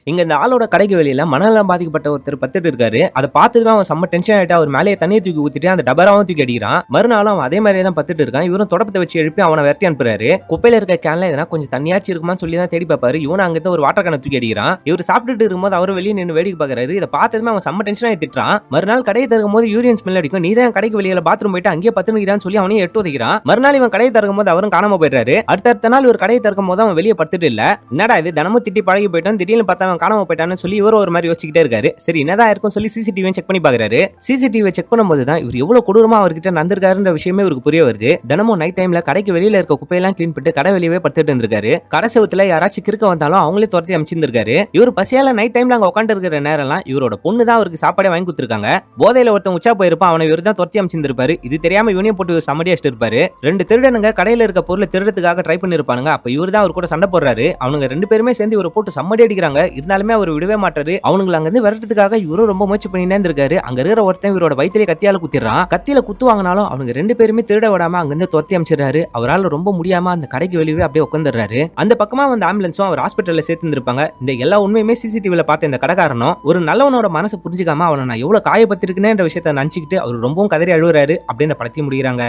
இங்க இந்த ஆளோட கடைக்கு வெளியில மனநலம் பாதிக்கப்பட்ட ஒருத்தர் பத்துட்டு இருக்காரு. அதை பார்த்ததுமே அவன் செம்ம டென்ஷன் ஆயிட்டு அவர் மேலேயே தண்ணியை தூக்கி ஊத்திட்டு அந்த டபராவும் தூக்கி அடிக்கிறான். மறுநாளும் அவன் அதே மாதிரியே தான் பத்துட்டு இருக்கான். இவரும் தொடப்பத்தை வச்சு எழுப்பி அவனை விரட்டி அனுப்புறாரு. குப்பையில இருக்க கேன்ல எதனா கொஞ்சம் தண்ணியாச்சு இருக்குமான்னு சொல்லி தான் தேடி பார்ப்பாரு. இவன் அங்கிட்ட ஒரு வாட்டர் கேனை தூக்கி அடிக்கிறான். இவர் சாப்பிட்டுட்டு இருக்கும்போது அவரும் வெளியே நின்று வேடிக்கை பார்க்கறாரு. இதை பார்த்ததுமே அவன் செம்ம டென்ஷன் ஆகி திட்டுறான். மறுநாள் கடையை திறக்கும் போது யூரியன் ஸ்மெல் அடிக்கும். நீ தான் கடைக்கு வெளியில பாத்ரூம் போயிட்டு அங்கேயே பத்துனுக்கிறான்னு சொல்லி அவனையும் எட்டு உதைக்கிறான். மறுநாள் இவன் கடையை திறக்கும் போது அவரும் காணாம போயிடுறாரு. அடுத்த நாள் ஒரு கடையை திறக்கும் போது அவன் வெளியே படுத்துட்டு இல்ல. என்னடா இது தினமும் திட்டி பழகி போயிட்டான், திடீர்னு பார்த்தா அவன் காணாம போயிட்டான்னு சொல்லி இவர் ஒரு மாதிரி யோசிச்சுக்கிட்டே இருக்காரு. சரி என்னதான் இருக்கும் சொல்லி சிசிடிவி செக் பண்ணி பாக்குறாரு. சிசிடிவி செக் பண்ணும்போது தான் இவர் எவ்வளவு கொடூரமா அவர்கிட்ட நடந்திருக்காருன்ற விஷயமே இவருக்கு புரிய வருது. தினமும் நைட் டைம்ல கடைக்கு வெளியில இருக்க குப்பையெல்லாம் கிளீன் பண்ணிட்டு கடை வெளியவே படுத்துட்டு இருந்திருக்காரு. கடை செவுத்துல யாராச்சும் கிறுக்க வந்தாலும் அவங்களே துரத்தி அமைச்சிருந்திருக்காரு. இவர் பசியால நைட் டைம்ல அங்க உட்காந்து இருக்கிற நேரம்லாம் இவரோட பொண்ணு தான் அவருக்கு சாப்பாடே வாங்கி கொடுத்திருக்காங்க. போதையில ஒருத்தன் உச்சா போயிருப்பான், அவனை இவர் தான் துரத்தி அமைச்சிருந்திருப்பாரு. இது தெரியாம இவனையும் போட்டு சமடி அடிச்சிட்டு இருப்பாரு. ரெண்டு திருடனுங்க கடையில இருக்க பொருளை திருடத்துக்காக ட்ரை பண்ணிருப்பானுங்க. அப்ப இவர் தான் அவர் கூட சண்டை போடுறாரு. அவனுங்க ரெண்டு பேருமே சேர்ந்து இவரை போட்டு சம்மடி அடிக்கிறாங்க. இருந்தாலுமே அவர் விடவே மாட்டாரு. அவனுங்களை அங்க இருந்து விரட்டுறதுக்காக இவரும் ரொம்ப முயற்சி பண்ணினே இருந்திருக்காரு. அங்க இருக்கிற ஒருத்தன் இவரோட வயிற்றிலே கத்தியால குத்திடுறான். கத்தியில குத்து வாங்கினாலும் அவனுங்க ரெண்டு பேருமே திருட விடாம அங்க இருந்து துரத்தி அமைச்சிடுறாரு. அவரால் ரொம்ப முடியாம அந்த கடைக்கு வெளியே அப்படியே உட்காந்துடுறாரு. அந்த பக்கமா வந்து ஆம்புலன்ஸும் அவர் ஹாஸ்பிட்டல்ல சேர்த்து இருப்பாங்க. இந்த எல்லா உண்மையுமே சிசிடிவில பார்த்த இந்த கடைக்காரனும் ஒரு நல்லவனோட மனசு புரிஞ்சுக்காம அவனை நான் எவ்வளவு காயப்பத்திருக்கேன்ற விஷயத்தை நினைச்சுக்கிட்டு அவர் ரொம்பவும் கதறி அழுகுறாரு. அப்படியே இந்த படத்தையும் முடிகிறாங்க.